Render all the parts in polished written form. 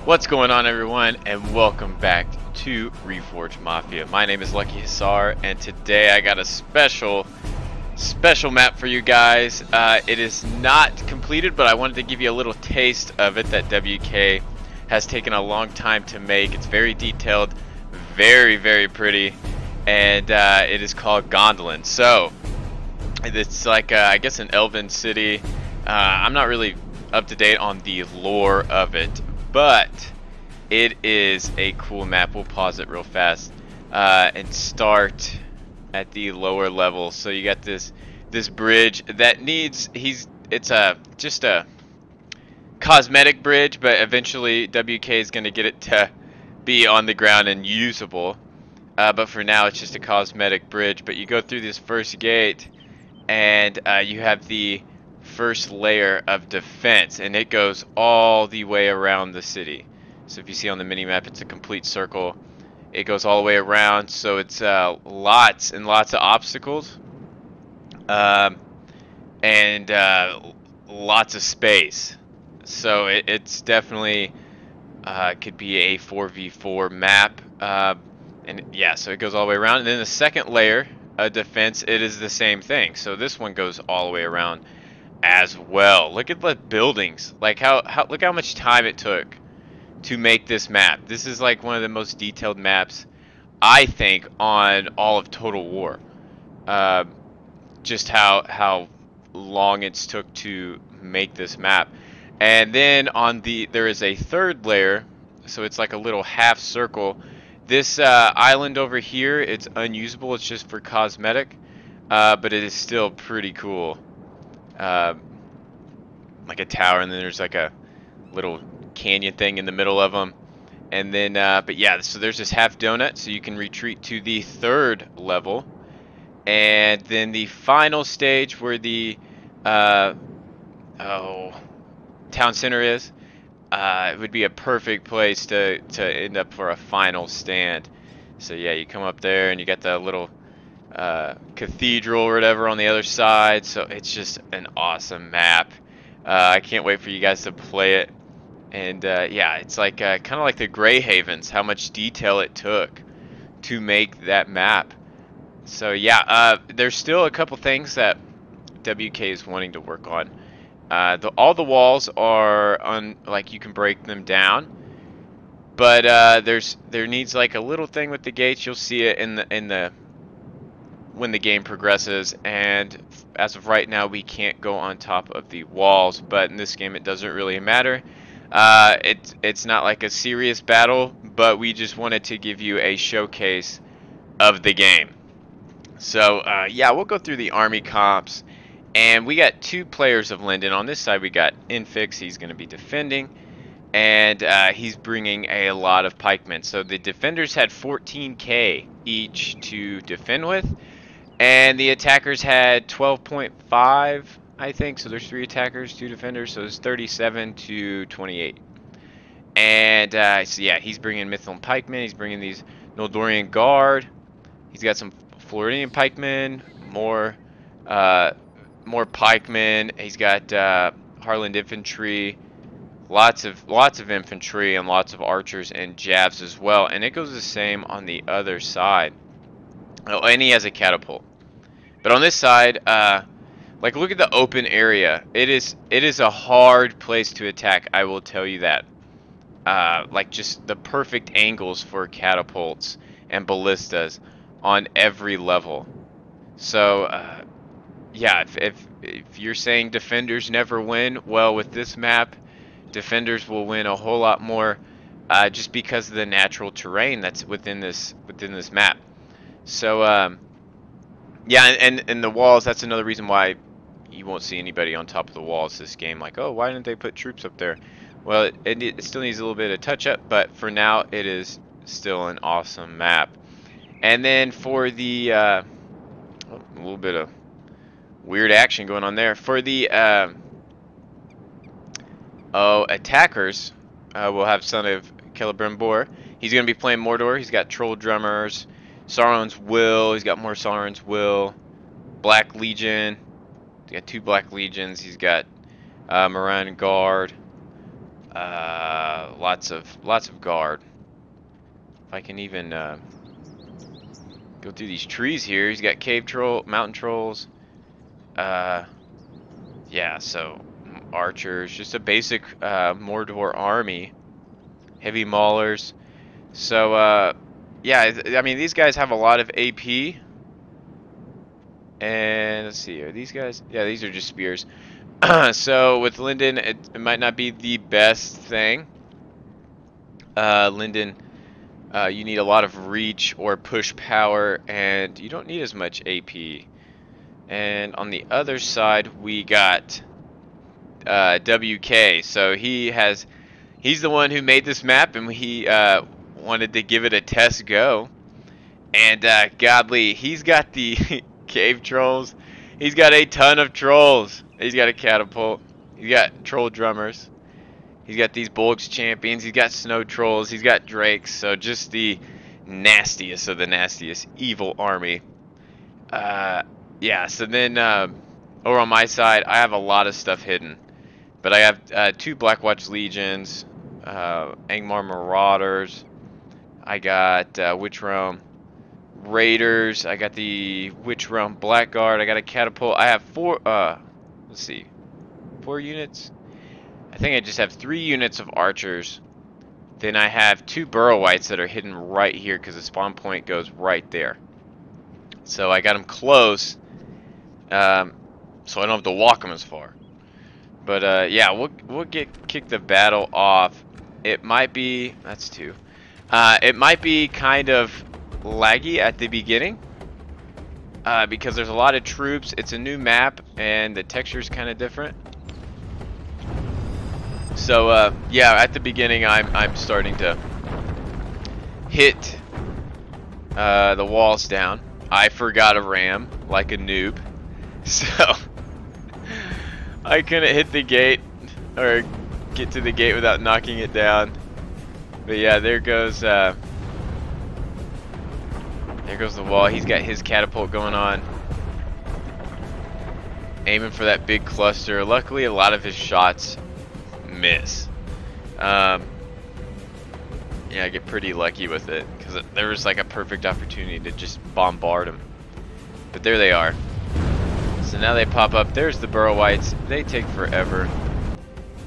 What's going on, everyone, and welcome back to Reforged Mafia. My name is Lucky Hussar, and today I got a special map for you guys. It is not completed, but I wanted to give you a little taste of it that WK has taken a long time to make. It's very detailed, very pretty, and it is called Gondolin. So it's like I guess an elven city. I'm not really up to date on the lore of it, but it is a cool map. We'll pause it real fast and start at the lower level. So you got this bridge that needs it's just a cosmetic bridge, but eventually WK is going to get it to be on the ground and usable. But for now it's just a cosmetic bridge. But you go through this first gate and you have the first layer of defense, and it goes all the way around the city. So if you see on the mini map, it's a complete circle. It goes all the way around, so it's lots and lots of obstacles, and lots of space. So it's definitely could be a 4v4 map, and yeah, so it goes all the way around. And then the second layer of defense, it is the same thing. So this one goes all the way around as well. Look at the buildings, like look how much time it took to make this map. This is like one of the most detailed maps I think on all of Total War. Just how long it's took to make this map. And then on there is a third layer, so it's like a little half circle. This island over here, it's unusable, it's just for cosmetic, but it is still pretty cool. Like a tower, and then there's like a little canyon thing in the middle of them. And then but yeah, so there's this half donut, so you can retreat to the third level. And then the final stage where the town center is, it would be a perfect place to end up for a final stand. So yeah, you come up there and you got the little cathedral or whatever on the other side. So it's just an awesome map. I can't wait for you guys to play it. And yeah, it's like kind of like the Grey Havens, how much detail it took to make that map. So yeah, there's still a couple things that WK is wanting to work on. All the walls are like you can break them down, but there needs like a little thing with the gates. You'll see it when the game progresses, and as of right now we can't go on top of the walls, but in this game it doesn't really matter. It's not like a serious battle, but we just wanted to give you a showcase of the game. So yeah, we'll go through the army comps, and we got two players of Linden. On this side we got Infix, he's going to be defending, and he's bringing a lot of pikemen. So the defenders had 14k each to defend with, and the attackers had 12.5, I think. So there's 3 attackers, 2 defenders, so it's 37 to 28. And so yeah, he's bringing Mithril pikemen, he's bringing these Noldorian guard, he's got some Floridian pikemen, more pikemen, he's got Harland infantry, lots of infantry, and lots of archers and jabs as well. And it goes the same on the other side. Oh, and he has a catapult. But on this side, like, look at the open area. It is a hard place to attack, I will tell you that. Like, just the perfect angles for catapults and ballistas on every level. So yeah, if you're saying defenders never win, well, with this map, defenders will win a whole lot more, just because of the natural terrain that's within this map. So yeah, and the walls, that's another reason why you won't see anybody on top of the walls this game. Like, oh, why didn't they put troops up there? Well, it still needs a little bit of touch up, but for now it is still an awesome map. And then for the a little bit of weird action going on there. For the attackers, we'll have Son of Celebrimbor. He's going to be playing Mordor. He's got Troll Drummers, Sauron's Will. He's got more Sauron's Will. Black Legion. He's got 2 Black Legions. He's got Moran Guard. lots of guard. If I can even go through these trees here. He's got cave troll, mountain trolls. Yeah, so archers, just a basic Mordor army. Heavy maulers. So yeah, I mean these guys have a lot of AP. And let's see, are these guys? Yeah, these are just spears. So with Linden, it might not be the best thing. Linden, you need a lot of reach or push power, and you don't need as much AP. And on the other side, we got WK. So he's the one who made this map, and he wanted to give it a test go. And godly, he's got the cave trolls. He's got a ton of trolls. He's got a catapult. He's got troll drummers. He's got these Bulks champions. He's got snow trolls. He's got drakes. So just the nastiest of the nastiest evil army. Yeah, so then over on my side, I have a lot of stuff hidden. But I have 2 Blackwatch Legions, Angmar Marauders. I got Witch Realm Raiders. I got the Witch Realm Blackguard. I got a catapult. I have 4, let's see, 4 units? I think I just have 3 units of archers. Then I have 2 Burrow Whites that are hidden right here because the spawn point goes right there. So I got them close, so I don't have to walk them as far. But yeah, we'll kick the battle off. It might be, that's 2. It might be kind of laggy at the beginning because there's a lot of troops. It's a new map and the texture's kind of different. So yeah, at the beginning I'm starting to hit the walls down. I forgot a ram like a noob, so I couldn't hit the gate or get to the gate without knocking it down. But yeah, there goes the wall. He's got his catapult going on, aiming for that big cluster. Luckily, a lot of his shots miss. Yeah, I get pretty lucky with it because there was like a perfect opportunity to just bombard him. But there they are. So now they pop up. There's the Burrow Whites. They take forever.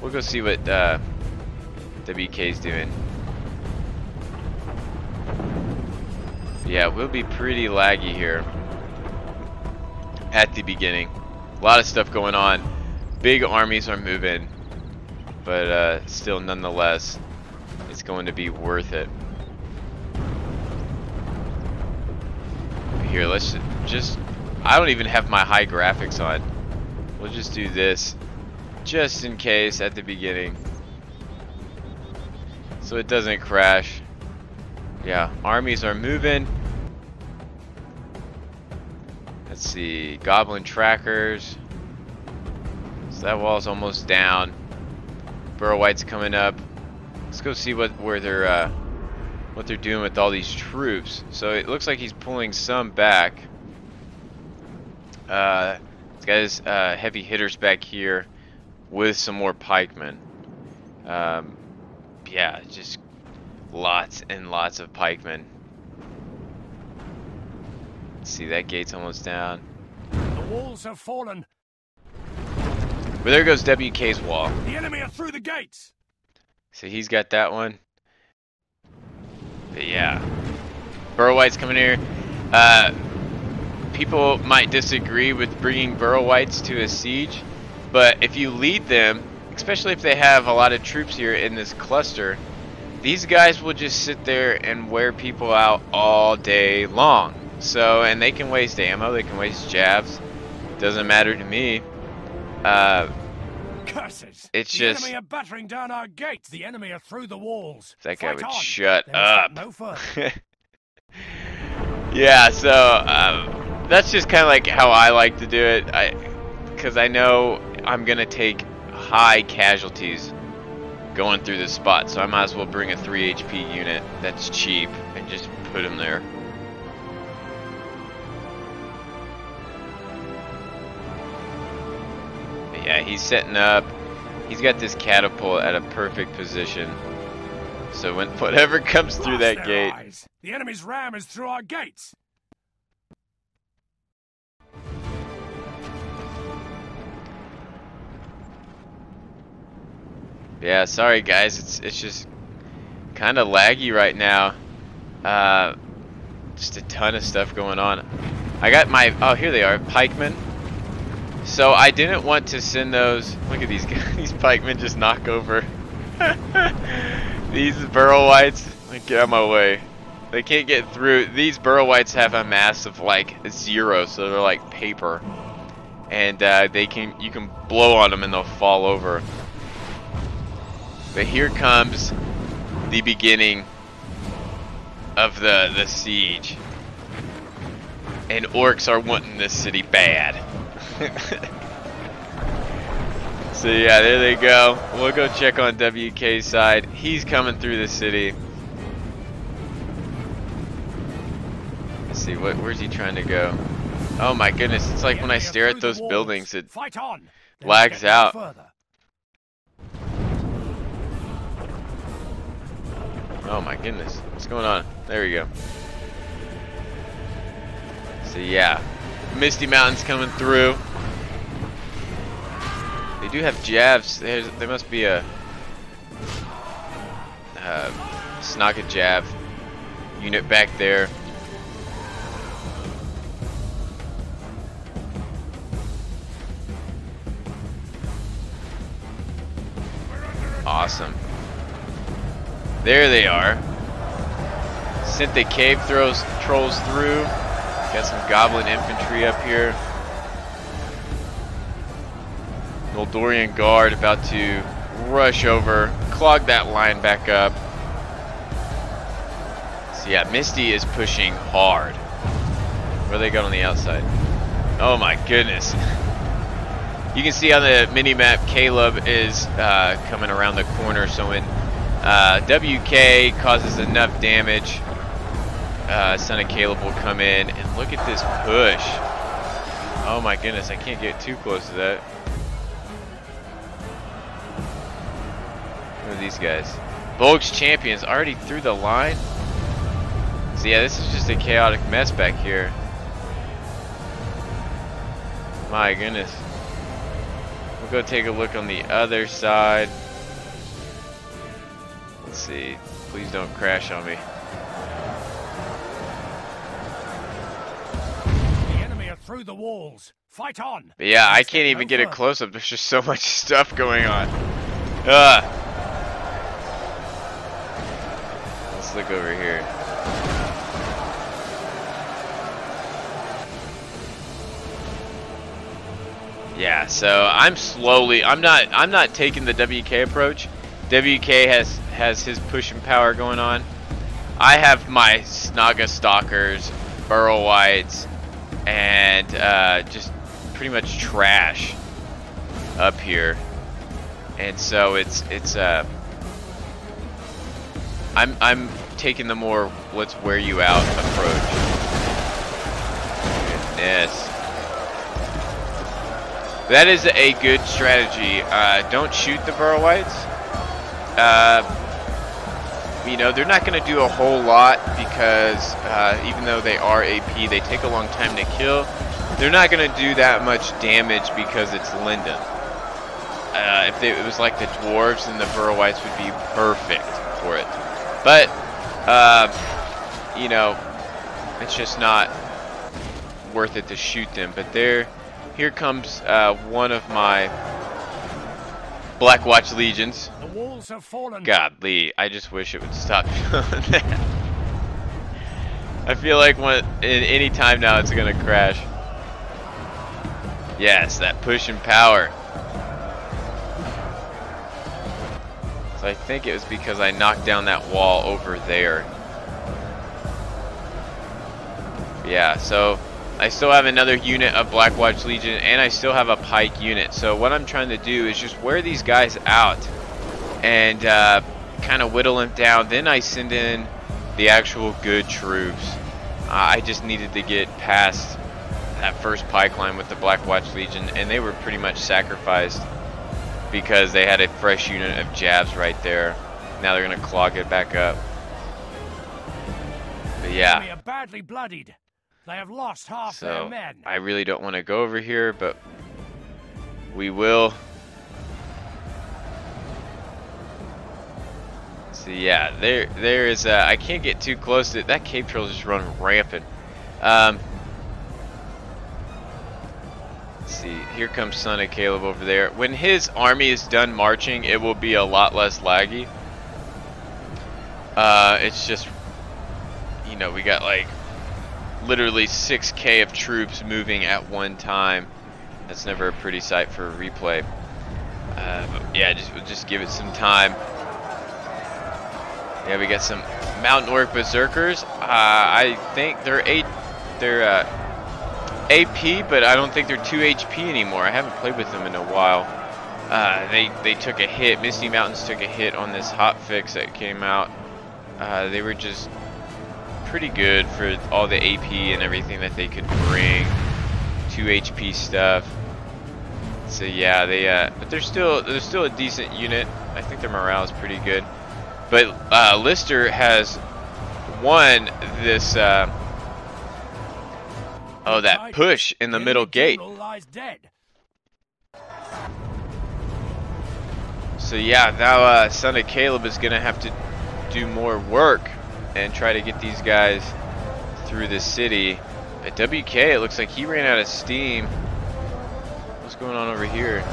We'll go see what WK's doing. Yeah, we'll be pretty laggy here at the beginning. A lot of stuff going on. Big armies are moving, but still, nonetheless, it's going to be worth it. Here, let's just... I don't even have my high graphics on. We'll just do this, just in case at the beginning, so it doesn't crash. Yeah, armies are moving. Let's see, goblin trackers. So that wall's almost down. Burrow White's coming up. Let's go see what they're doing with all these troops. So it looks like he's pulling some back. He's got his heavy hitters back here with some more pikemen. Yeah, just lots and lots of pikemen. Let's see, that gate's almost down. The walls have fallen. But there goes WK's wall. The enemy are through the gates. So he's got that one. But yeah, Burrow White's coming here. People might disagree with bringing Burrow Whites to a siege, but if you lead them, especially if they have a lot of troops here in this cluster, these guys will just sit there and wear people out all day long. So, and they can waste ammo, they can waste jabs. Doesn't matter to me. Curses! It's the just... enemy are battering down our gates. The enemy are through the walls. That guy Fight would on. shut Then stop up. no further. Yeah, so that's just kind of like how I like to do it. Because I know I'm gonna take high casualties going through this spot, so I might as well bring a 3 HP unit that's cheap and just put him there. But yeah, he's setting up. He's got this catapult at a perfect position. So when whatever comes through that Blast gate. their eyes. The enemy's ram is through our gates. Yeah, sorry guys, it's just kind of laggy right now. Just a ton of stuff going on. I got my, oh, here they are, pikemen. So I didn't want to send those. Look at these guys. These pikemen just knock over these burrow whites. Like, get out of my way. They can't get through. These burrow whites have a mass of like 0, so they're like paper, and you can blow on them and they'll fall over. But here comes the beginning of the siege, and orcs are wanting this city bad. So yeah, there they go. We'll go check on WK's side. He's coming through the city. Let's see, where's he trying to go? Oh my goodness, it's like when I stare at those buildings, it lags out. Oh my goodness, what's going on? There we go. So yeah, Misty Mountains coming through. They do have jabs. There must be a Snaga jab unit back there. Awesome. There they are. Sent the cave trolls through. Got some goblin infantry up here. Noldorian guard about to rush over, clog that line back up. So yeah, Misty is pushing hard. Where they got on the outside? Oh my goodness. You can see on the mini-map Caleb is coming around the corner, so when WK causes enough damage, Son of Caleb will come in, and look at this push. Oh my goodness, I can't get too close to that. Who are these guys? Volk's champions already through the line. So yeah, this is just a chaotic mess back here. My goodness. We'll go take a look on the other side. Let's see. Please don't crash on me. The enemy are through the walls. Fight on. But yeah, I can't even get a close up. There's just so much stuff going on. Let's look over here. Yeah, so I'm not taking the WK approach. WK has his pushing power going on. I have my Snaga stalkers, burrow whites, and just pretty much trash up here. And so I'm taking the more let's wear you out approach. Goodness. That is a good strategy. Don't shoot the burrow whites. You know, they're not going to do a whole lot because even though they are AP, they take a long time to kill. They're not going to do that much damage because it's Linden. If it was like the dwarves, then the burrow whites would be perfect for it. But you know, it's just not worth it to shoot them. But here comes one of my Black Watch Legions. The walls have fallen. Godly, I just wish it would stop doing that. I feel like any time now it's gonna crash. Yes, that push and power. So I think it was because I knocked down that wall over there. Yeah, so I still have another unit of Black Watch Legion, and I still have a pike unit. So what I'm trying to do is just wear these guys out and kind of whittle them down. Then I send in the actual good troops. I just needed to get past that first pike line with the Black Watch Legion, and they were pretty much sacrificed because they had a fresh unit of jabs right there. Now they're gonna clog it back up. But The yeah. enemy are badly bloodied. They have lost half their So men. I really don't want to go over here, but we will. So yeah, there is. I can't get too close to it. That cave troll just run rampant. Let's see. Here comes Son of Caleb over there. When his army is done marching, it will be a lot less laggy. It's just, you know, we got like literally 6K of troops moving at one time. That's never a pretty sight for a replay. But yeah, we'll just give it some time. Yeah, we got some Mountain Orc Berserkers. I think they're AP, but I don't think they're 2 HP anymore. I haven't played with them in a while. They took a hit. Misty Mountains took a hit on this hotfix that came out. They were just pretty good for all the AP and everything that they could bring. 2 HP stuff. So yeah, but they're still a decent unit. I think their morale is pretty good. But Lister has won this that push in the middle gate. So yeah, now Son of Caleb is gonna have to do more work and try to get these guys through the city. At WK, it looks like he ran out of steam. What's going on over here?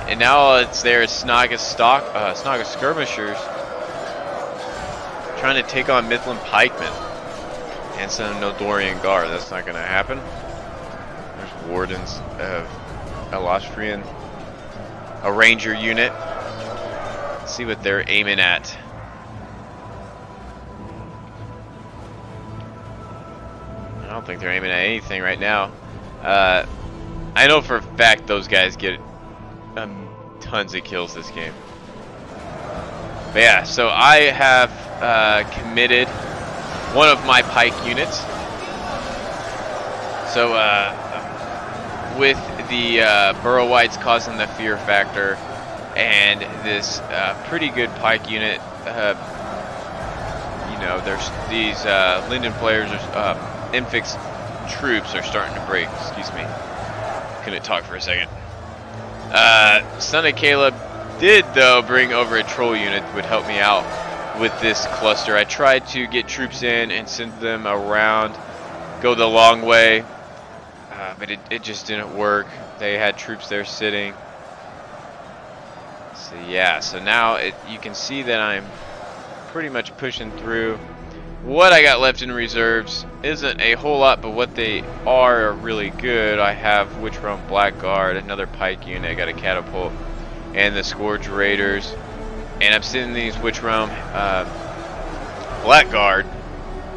And now it's there Snaga skirmishers trying to take on Midland pikemen and some Noldorian guard. That's not going to happen. There's wardens of Elostrian, a ranger unit. Let's see what they're aiming at. I don't think they're aiming at anything right now. I know for a fact those guys get tons of kills this game. But yeah, so I have committed one of my pike units. So with the Burrow Whites causing the fear factor and this pretty good pike unit, you know, there's these Linden players, Infix troops are starting to break. Excuse me. Couldn't talk for a second. Son of Caleb did, though, bring over a troll unit that would help me out with this cluster. I tried to get troops in and send them around, go the long way, but it just didn't work. They had troops there sitting. So yeah, so now you can see that I'm pretty much pushing through. What I got left in reserves isn't a whole lot, but what they are really good. I have Witch Realm Blackguard, another pike unit, I got a catapult, and the Scourge Raiders. And I'm sending these Witch Realm Blackguard,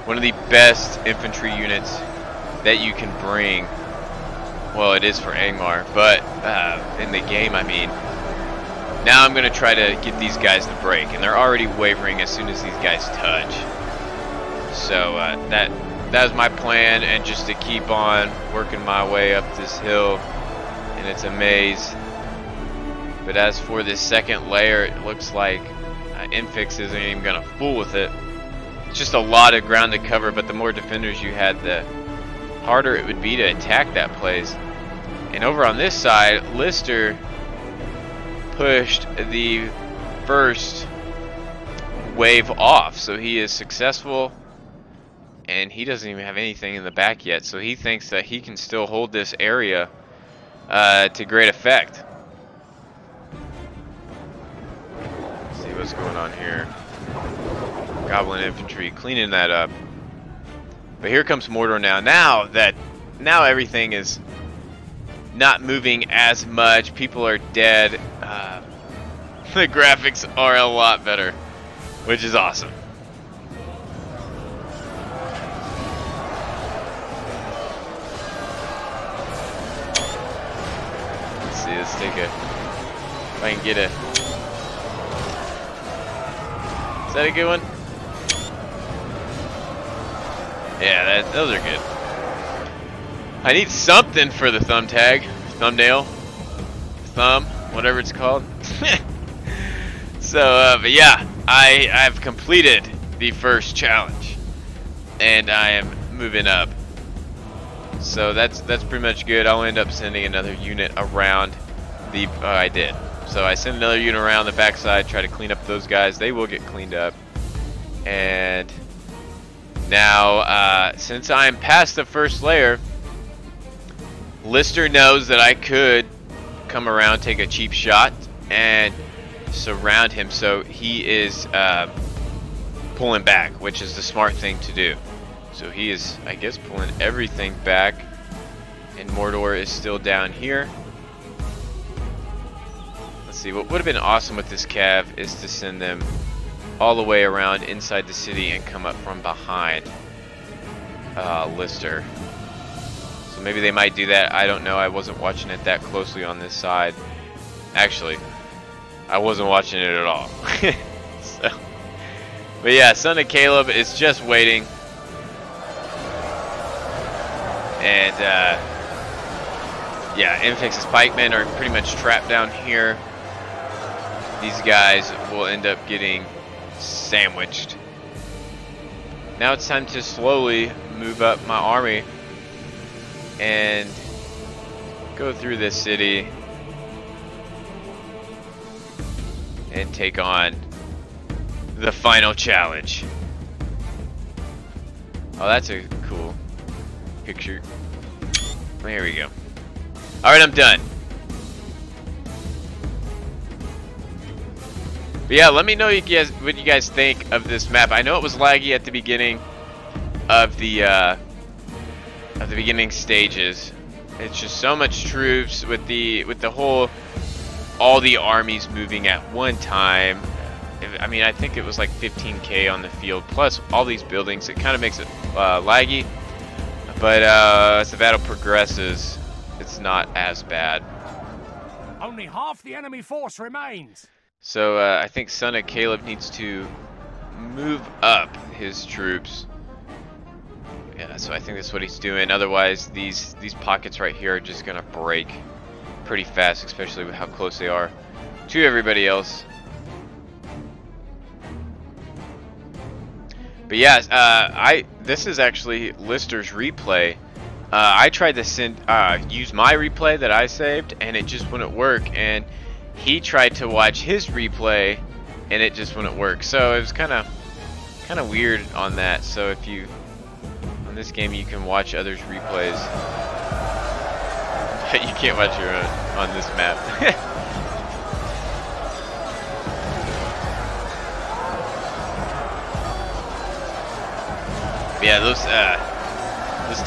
one of the best infantry units that you can bring. Well, it is for Angmar, but in the game, I mean. Now I'm going to try to get these guys to break, and they're already wavering as soon as these guys touch. So that was my plan, and just to keep on working my way up this hill, and it's a maze. But as for this second layer, it looks like Infix isn't even gonna fool with it. It's just a lot of ground to cover, but the more defenders you had, the harder it would be to attack that place. And over on this side, Lister pushed the first wave off, so he is successful. And he doesn't even have anything in the back yet, so he thinks that he can still hold this area to great effect. Let's see what's going on here. Goblin infantry cleaning that up. But here comes Mordor now. Now everything is not moving as much. People are dead. The graphics are a lot better, which is awesome. Let's take a, if I can get a, is that a good one? Yeah, those are good. I need something for the thumbnail, whatever it's called. So, but yeah, I've completed the first challenge, and I am moving up. So that's pretty much good. I'll end up sending another unit around the. I did. So I send another unit around the backside, try to clean up those guys. They will get cleaned up. And now, since I'm past the first layer, Lister knows that I could come around, take a cheap shot, and surround him. So he is pulling back, which is the smart thing to do. So he is, I guess, pulling everything back, and Mordor is still down here. Let's see, what would have been awesome with this cav is to send them all the way around inside the city and come up from behind Lister. So maybe they might do that. I don't know. I wasn't watching it that closely on this side. Actually, I wasn't watching it at all. So, but yeah, Son of Caleb is just waiting. And yeah, Infix's pikemen are pretty much trapped down here. These guys will end up getting sandwiched. Now it's time to slowly move up my army and go through this city and take on the final challenge. Oh, that's a cool picture. There we go. Alright, I'm done. But yeah, let me know what you guys think of this map. I know it was laggy at the beginning of the beginning stages. It's just so much troops with the whole all the armies moving at one time. I mean, I think it was like 15k on the field plus all these buildings. It kind of makes it laggy. But as the battle progresses, it's not as bad. Only half the enemy force remains. So I think Son of Caleb needs to move up his troops. Yeah, so I think that's what he's doing. Otherwise, these pockets right here are just gonna break pretty fast, especially with how close they are to everybody else. But yeah, this is actually Lister's replay. I tried to use my replay that I saved, and it just wouldn't work. And he tried to watch his replay, and it just wouldn't work. So it was kind of weird on that. So if you on this game, you can watch others' replays, but you can't watch your own on this map. Yeah, those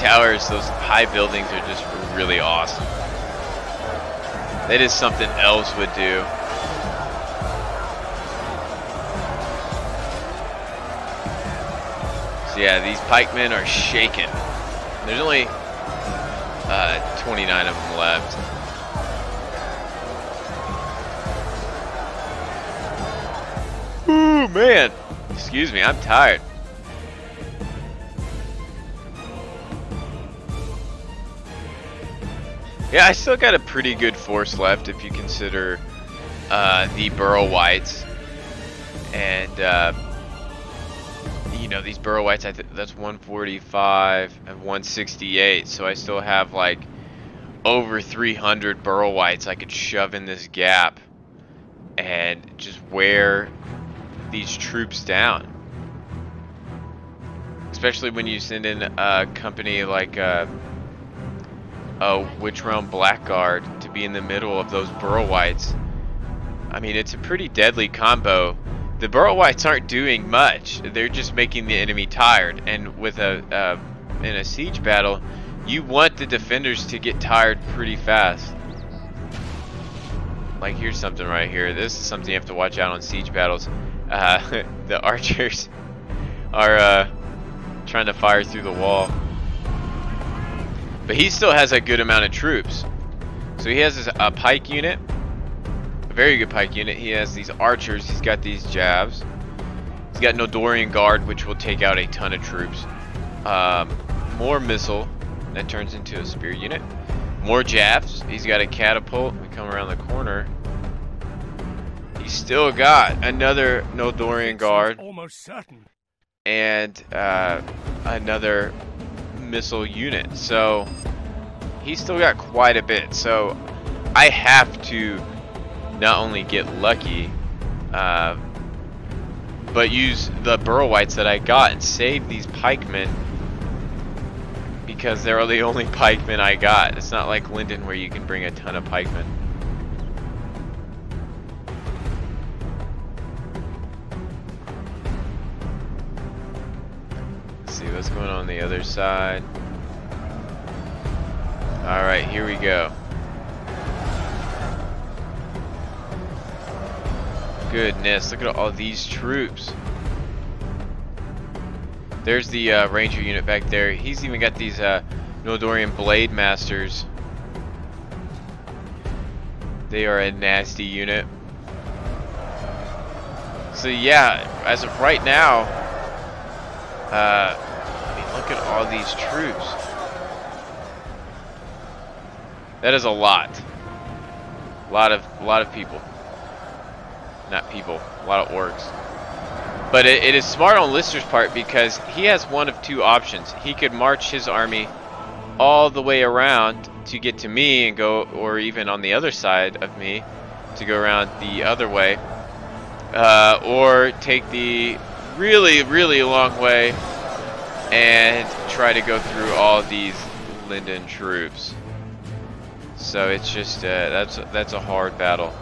towers, those high buildings are just really awesome. That is something elves would do. So yeah, these pikemen are shaking. There's only 29 of them left. Ooh, man. Excuse me, I'm tired. Yeah, I still got a pretty good force left if you consider the Burrow Whites. And, you know, these Burrow Whites, that's 145 and 168. So I still have like over 300 Burrow Whites I could shove in this gap and just wear these troops down. Especially when you send in a company like Witch Realm Blackguard to be in the middle of those Burrow Whites. I mean, it's a pretty deadly combo. The Burrow Whites aren't doing much. They're just making the enemy tired. And with in a siege battle, you want the defenders to get tired pretty fast. Like, here's something right here. This is something you have to watch out on siege battles. The archers are trying to fire through the wall. But he still has a good amount of troops. So he has a pike unit, a very good pike unit. He has these archers. He's got these jabs. He's got Nodorian Guard, which will take out a ton of troops. More missile that turns into a spear unit. More jabs. He's got a catapult. We come around the corner. You still got another Noldorian guard Almost certain. and another missile unit. So he's still got quite a bit. So I have to not only get lucky, but use the burrow whites that I got and save these pikemen, because they're the only pikemen I got. It's not like Linden where you can bring a ton of pikemen. Let's see what's going on the other side. Alright, here we go. Goodness, look at all these troops. There's the ranger unit back there. He's even got these Noldorian blade masters. They are a nasty unit. So yeah, as of right now, I mean, look at all these troops. That is a lot. A lot of people. Not people, a lot of orcs. But it is smart on Lister's part, because he has one of two options. He could march his army all the way around to get to me and go, or even on the other side of me to go around the other way, or take the really long way and try to go through all these Linden troops. So it's just that's a hard battle.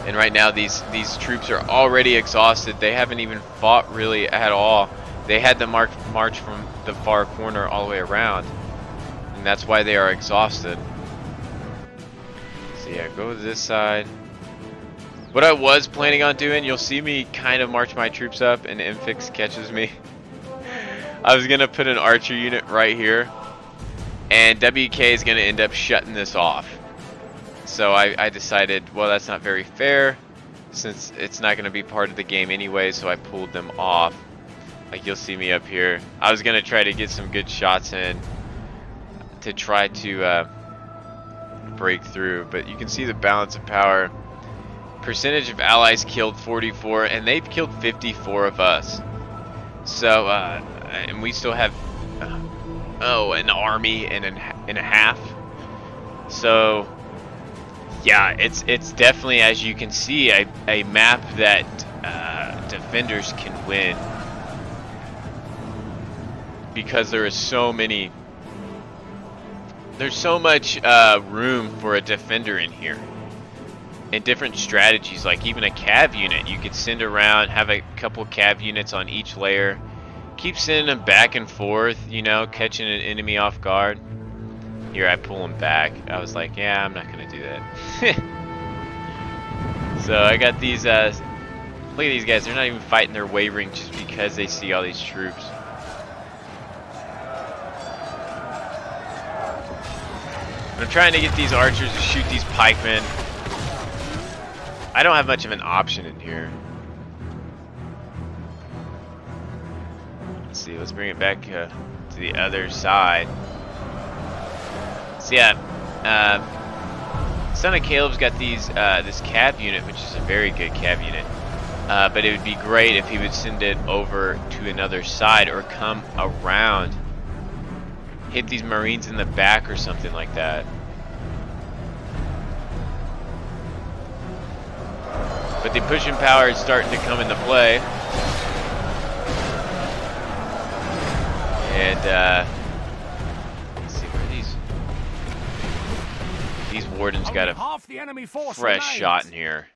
And right now these troops are already exhausted. They haven't even fought really at all. They had to march from the far corner all the way around, and that's why they are exhausted. So yeah, go to this side. What I was planning on doing, you'll see me kind of march my troops up and Infix catches me. I was gonna put an archer unit right here, and WK is gonna end up shutting this off. So I decided, well, that's not very fair, since it's not going to be part of the game anyway, so I pulled them off. Like, you'll see me up here. I was going to try to get some good shots in to try to break through, but you can see the balance of power. Percentage of allies killed 44, and they've killed 54 of us. So, and we still have, an army and a half. So yeah, it's definitely, as you can see, a map that defenders can win, because there is so many. There's so much room for a defender in here, and different strategies. Like even a cav unit, you could send around, have a couple cav units on each layer, keep sending them back and forth. You know, catching an enemy off guard. Here I pull them back. I was like, yeah, I'm not gonna do that. So I got these, look at these guys, they're not even fighting, they're wavering just because they see all these troops. I'm trying to get these archers to shoot these pikemen. I don't have much of an option in here. Let's see, let's bring it back to the other side. So yeah, Son of Caleb's got these this cav unit, which is a very good cav unit. But it would be great if he would send it over to another side or come around, hit these Marines in the back or something like that. But the pushing power is starting to come into play, and these wardens got a fresh shot in here.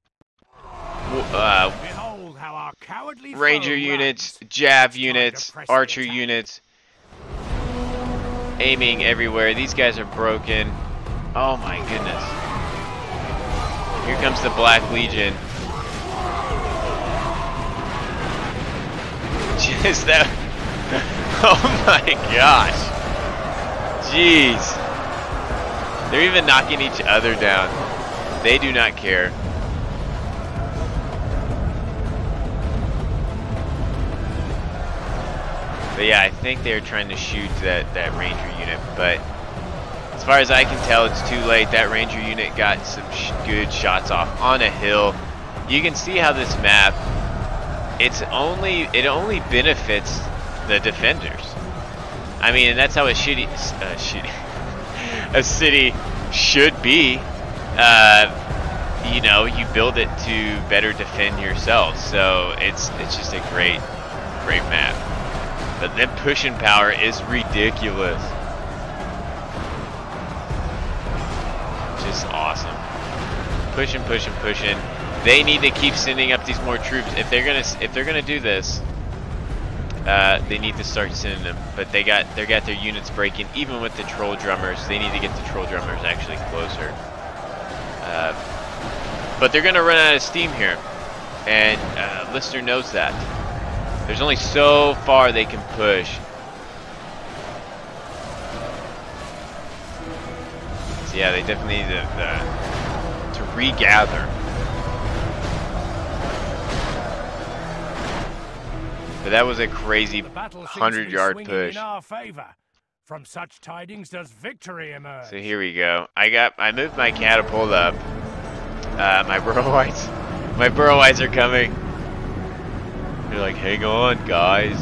Ranger units, Jav units, Archer units, aiming everywhere. These guys are broken. Oh my goodness. Here comes the Black Legion. Just that. Oh my gosh. Jeez. They're even knocking each other down. They do not care. But yeah, I think they're trying to shoot that ranger unit, but As far as I can tell, it's too late. That ranger unit got some good shots off on a hill. You can see how this map, it only benefits the defenders. I mean, and that's how a city should be. You know, you build it to better defend yourself. So it's just a great map. But then pushing power is ridiculous. Just awesome. Pushing. They need to keep sending up these more troops. If they're gonna do this, they need to start sending them. But they got their units breaking. Even with the troll drummers, they need to get the troll drummers actually closer. But they're gonna run out of steam here, and Lister knows that. There's only so far they can push. So yeah, they definitely need to regather. But that was a crazy 100-yard push. In our favor. From such tidings does victory emerge. So here we go. I moved my catapult up. My burrowites are coming. They're like, hang on, guys.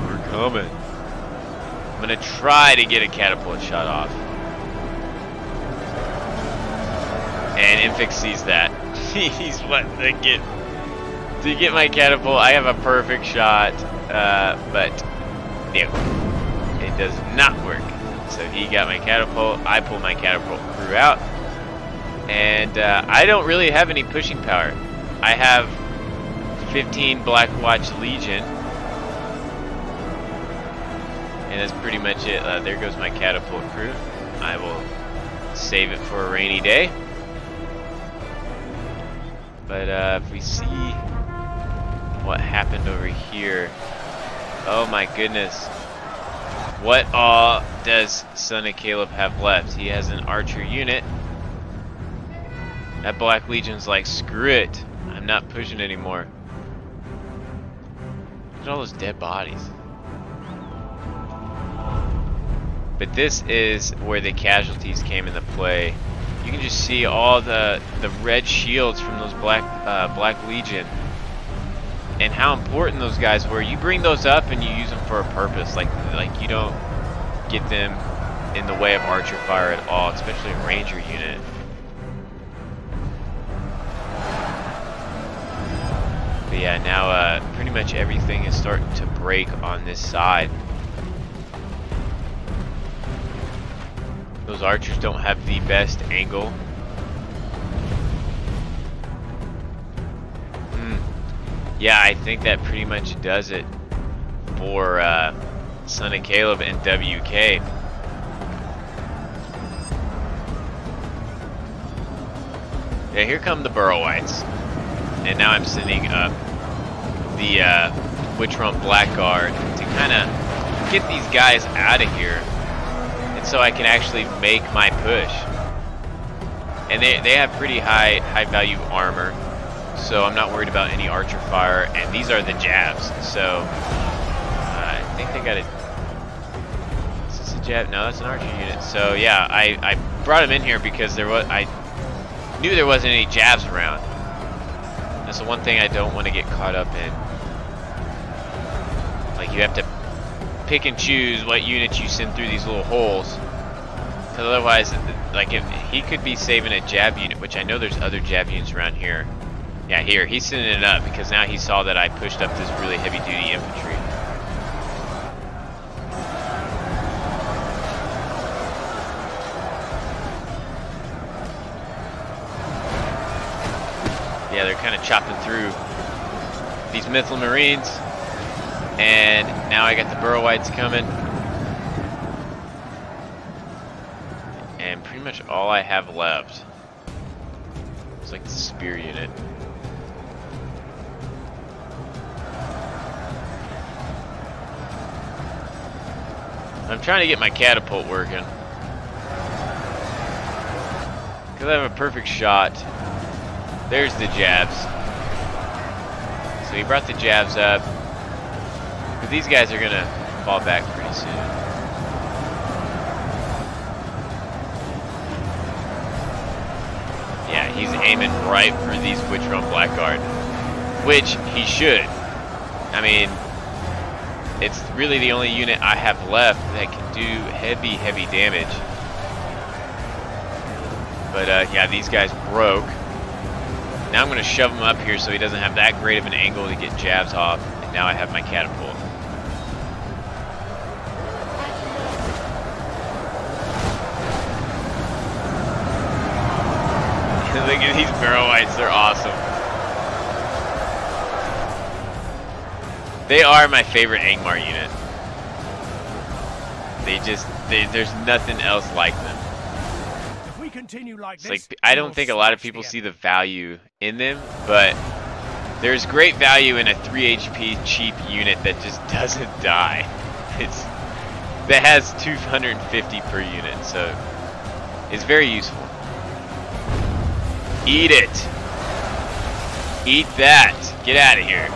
We're coming. I'm gonna try to get a catapult shot off. And Infix sees that. He's wanting to get my catapult. I have a perfect shot, but no, it does not work. So he got my catapult. I pulled my catapult crew out, and I don't really have any pushing power. I have 15 Black Watch Legion, and that's pretty much it. There goes my catapult crew. I will save it for a rainy day. But if we see what happened over here, oh my goodness, what all does Son of Caleb have left? He has an archer unit. That Black Legion's like, screw it, I'm not pushing anymore. Look at all those dead bodies. But this is where the casualties came into play. You can just see all the red shields from those Black Legion, and how important those guys were. You bring those up and you use them for a purpose. Like you don't get them in the way of archer fire at all, especially a ranger unit. But yeah, now pretty much everything is starting to break on this side. Those archers don't have the best angle. Yeah, I think that pretty much does it for Son of Caleb and WK. Yeah, here come the Burrowites. And now I'm sending up the Witchron Blackguard to kind of get these guys out of here, and so I can actually make my push. And they have pretty high value armor, so I'm not worried about any archer fire. And these are the jabs, so I think they got a... Is this a jab? No, that's an archer unit. So yeah, I brought him in here because I knew there wasn't any jabs around. That's the one thing I don't want to get caught up in. Like, you have to pick and choose what units you send through these little holes. Because otherwise, like, if he could be saving a jab unit, which I know there's other jab units around here. Yeah, here, he's sending it up because now he saw that I pushed up this really heavy duty infantry. Yeah, they're kind of chopping through these Mythal Marines, and now I got the Burrowites coming, and pretty much all I have left is like the spear unit. I'm trying to get my catapult working because I have a perfect shot. There's the jabs. So he brought the jabs up. But these guys are gonna fall back pretty soon. he's aiming right for these Witcher on Blackguard, which he should. I mean, it's really the only unit I have left that can do heavy, heavy damage. But yeah, these guys broke. Now I'm going to shove him up here so he doesn't have that great of an angle to get jabs off. And now I have my catapult. Look at these barrel whites, they're awesome. They are my favorite Angmar unit. There's nothing else like them. If we continue like this, like, I don't think a lot of people see the value in them, but there's great value in a 3 HP cheap unit that just doesn't die. That has 250 per unit, so it's very useful. Eat it. Eat that. Get out of here.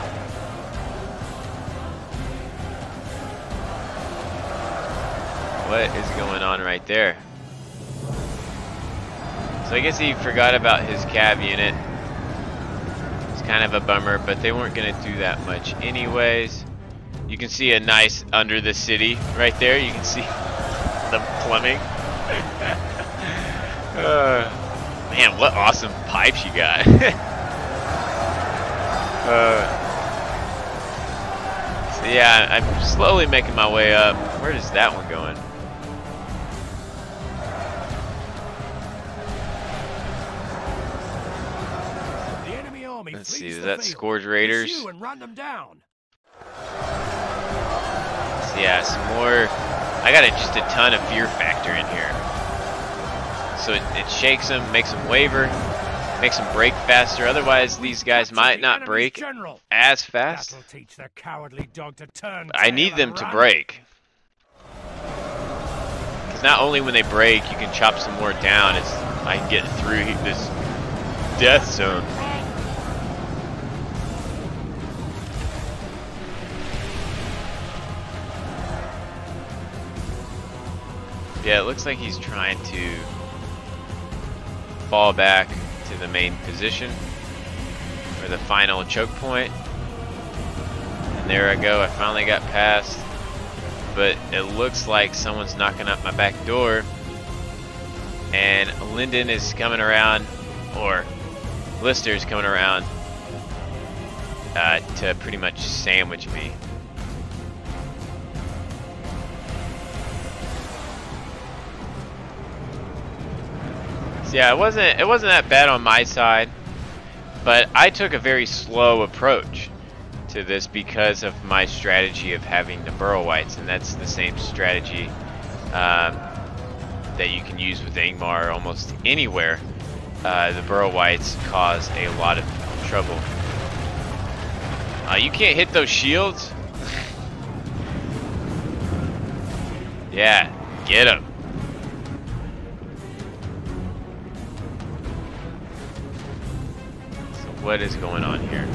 What is going on right there? So I guess he forgot about his cav unit. It's kind of a bummer, but they weren't going to do that much anyways. You can see a nice under the city right there. You can see the plumbing. Man, what awesome pipes you got. So yeah, I'm slowly making my way up. Where is that one going? The enemy army Let's see, flees is the that field. Scourge Raiders? Pursue and run them down. So yeah, some more. I got just a ton of fear factor in here. So it shakes them, makes them waver, makes them break faster. Otherwise, these guys might not break as fast. That'll teach the cowardly dog to turn. I need them to break. Because not only when they break, you can chop some more down. I can get through this death zone. Yeah, it looks like he's trying to fall back to the main position for the final choke point. And there I go, I finally got past. But it looks like someone's knocking up my back door. And Linden is coming around, or Lister's coming around to pretty much sandwich me. Yeah, it wasn't that bad on my side, but I took a very slow approach to this because of my strategy of having the burrow whites, and that's the same strategy that you can use with Angmar almost anywhere. The burrow whites cause a lot of trouble. You can't hit those shields. Yeah, get them. What is going on here?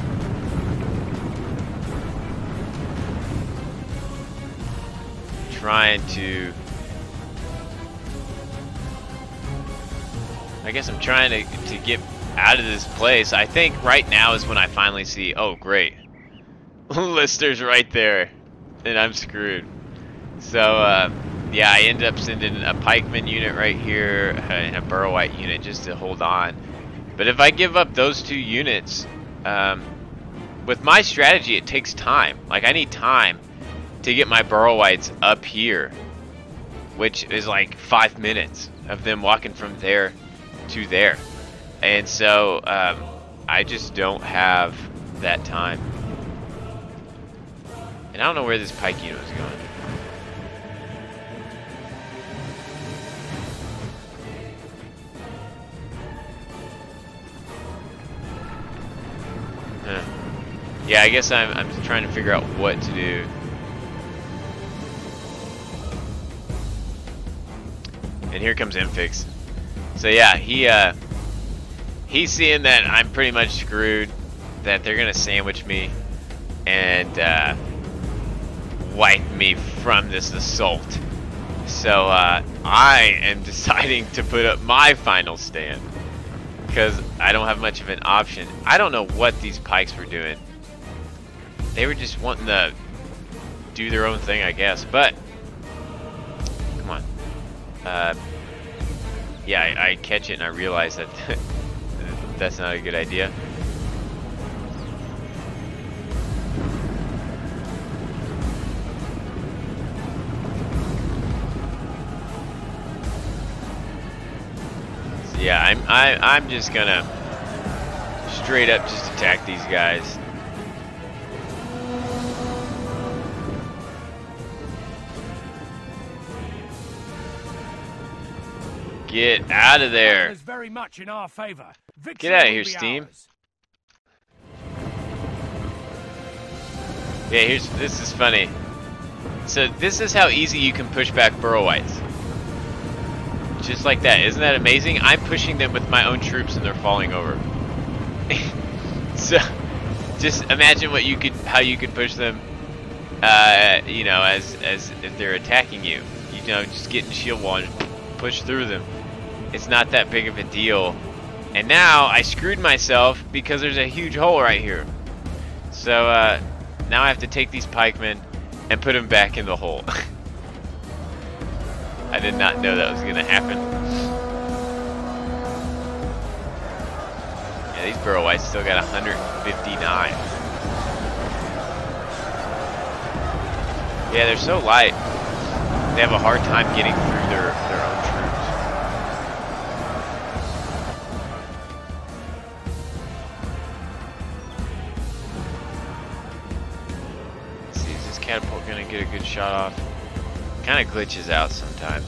Trying to... I guess I'm trying to get out of this place. I think right now is when I finally see... Oh, great. Lister's right there. And I'm screwed. So, yeah, I ended up sending a pikeman unit right here and a burrow white unit just to hold on. But if I give up those two units, with my strategy, it takes time. Like, I need time to get my burrow whites up here, which is like 5 minutes of them walking from there to there. And so, I just don't have that time. And I don't know where this pike unit was going. Yeah, I guess I'm trying to figure out what to do. And here comes Infix. So yeah, he's seeing that I'm pretty much screwed, that they're gonna sandwich me and wipe me from this assault. So I am deciding to put up my final stand. because I don't have much of an option. I don't know what these pikes were doing. They were just wanting to do their own thing, I guess. But come on. Yeah, I catch it and I realize that that's not a good idea. So yeah, I'm just gonna straight up just attack these guys. Get out of there. Very much in our favor. Get out of here, Steam. Yeah, this is funny. So this is how easy you can push back Burrow Whites. Just like that. Isn't that amazing? I'm pushing them with my own troops and they're falling over. So just imagine how you could push them you know, as if they're attacking you. You know, just get in shield wall and push through them. It's not that big of a deal. And now I screwed myself because there's a huge hole right here. So now I have to take these pikemen and put them back in the hole. I did not know that was gonna happen. Yeah, these Burrow Whites still got 159. Yeah, they're so light. They have a hard time getting through their own troops. Let's see, is this catapult gonna get a good shot off? Kind of glitches out sometimes.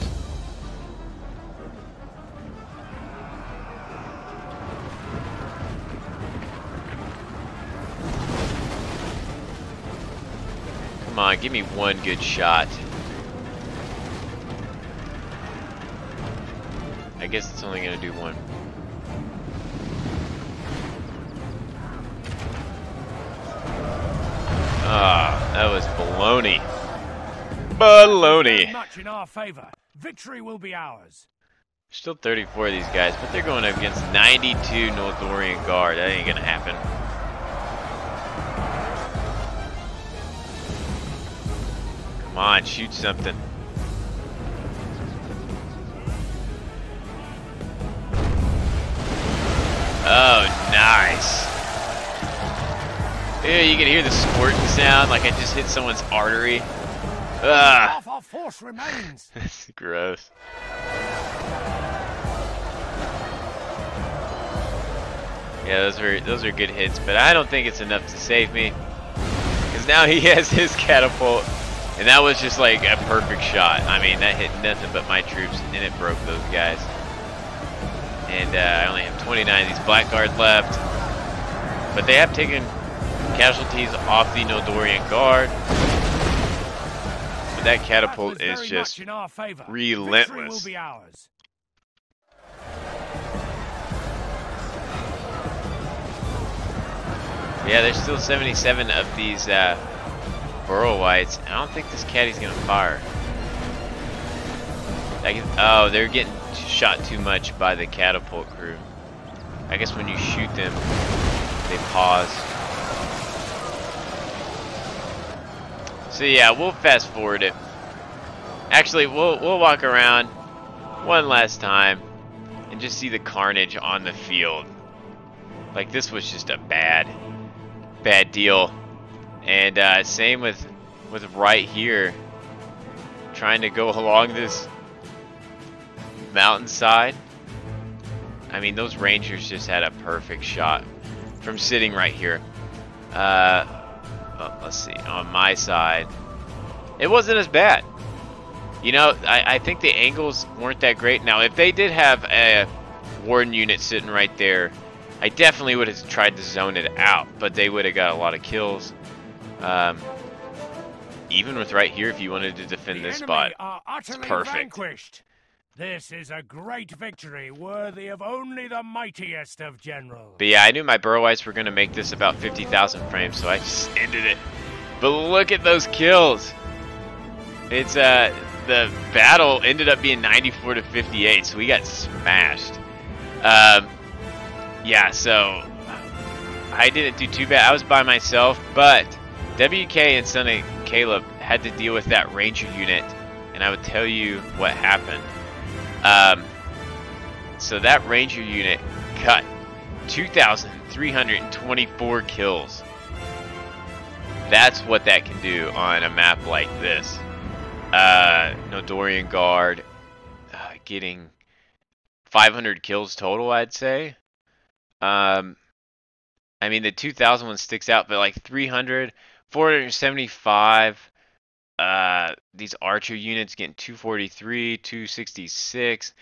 Come on, give me one good shot. I guess it's only gonna do one. Ah, that was baloney. Baloney. Much in our favor. Victory will be ours. Still 34 of these guys, but they're going up against 92 Noldorian Guard. That ain't gonna happen. Come on, shoot something. Oh, nice. Yeah, you can hear the squirting sound like I just hit someone's artery. Ugh. Half our force remains. That's gross. Yeah, those are good hits, but I don't think it's enough to save me. Because now he has his catapult, and that was just like a perfect shot. I mean, that hit nothing but my troops, and it broke those guys. And I only have 29 of these Blackguard left. But they have taken casualties off the Noldorian Guard. But that catapult is just relentless. Yeah, there's still 77 of these Burrow Whites. I don't think this caddy's gonna fire. Oh, they're getting shot too much by the catapult crew. I guess when you shoot them, they pause. So yeah, we'll fast forward it. Actually, we'll walk around one last time and just see the carnage on the field. Like, this was just a bad deal. And same with right here, trying to go along this mountainside. I mean, those Rangers just had a perfect shot from sitting right here. Let's see, on my side, it wasn't as bad. You know, I think the angles weren't that great. Now, if they did have a warden unit sitting right there, I definitely would have tried to zone it out, but they would have got a lot of kills. Even with right here, if you wanted to defend this spot, it's perfect. Vanquished. This is a great victory, worthy of only the mightiest of generals. But yeah, I knew my Burrow Whites were going to make this about 50,000 frames, so I just ended it. But look at those kills. It's the battle ended up being 94 to 58, so we got smashed. yeah, so I didn't do too bad. I was by myself, but WK and Sonny Caleb had to deal with that ranger unit, and I would tell you what happened. So that ranger unit cut 2,324 kills. That's what that can do on a map like this. Nodorian Guard getting 500 kills total, I'd say. I mean, the 2,000 one sticks out, but like 300, 475. These archer units getting 243, 266.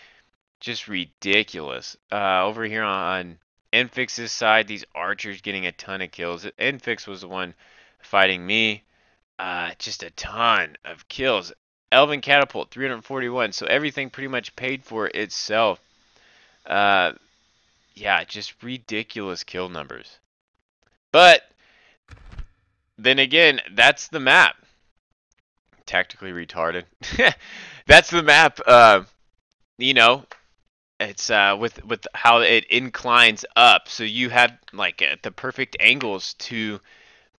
Just ridiculous. Over here on Enfix's side, these archers getting a ton of kills. Enfix was the one fighting me. Just a ton of kills. Elven Catapult, 341. So everything pretty much paid for itself. Yeah, just ridiculous kill numbers. But then again, that's the map. Tactically retarded. That's the map. You know, it's with how it inclines up, so you have like the perfect angles to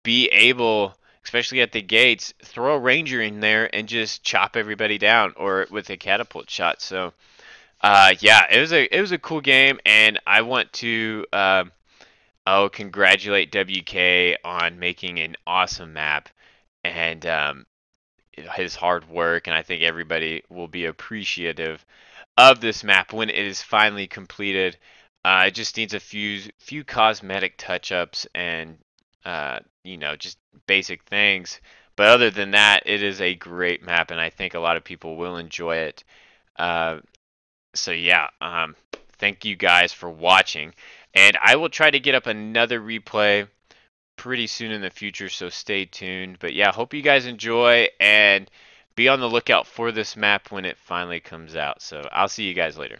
be able, especially at the gates, throw a ranger in there and just chop everybody down, or with a catapult shot. So yeah, it was a cool game, and I want to congratulate WK on making an awesome map, and his hard work, and I think everybody will be appreciative of this map when it is finally completed. It just needs a few cosmetic touch-ups and you know, just basic things. But other than that, it is a great map, and I think a lot of people will enjoy it. So yeah, thank you guys for watching, and I will try to get up another replay pretty soon in the future, so stay tuned. But yeah, hope you guys enjoy, and be on the lookout for this map when it finally comes out. So I'll see you guys later.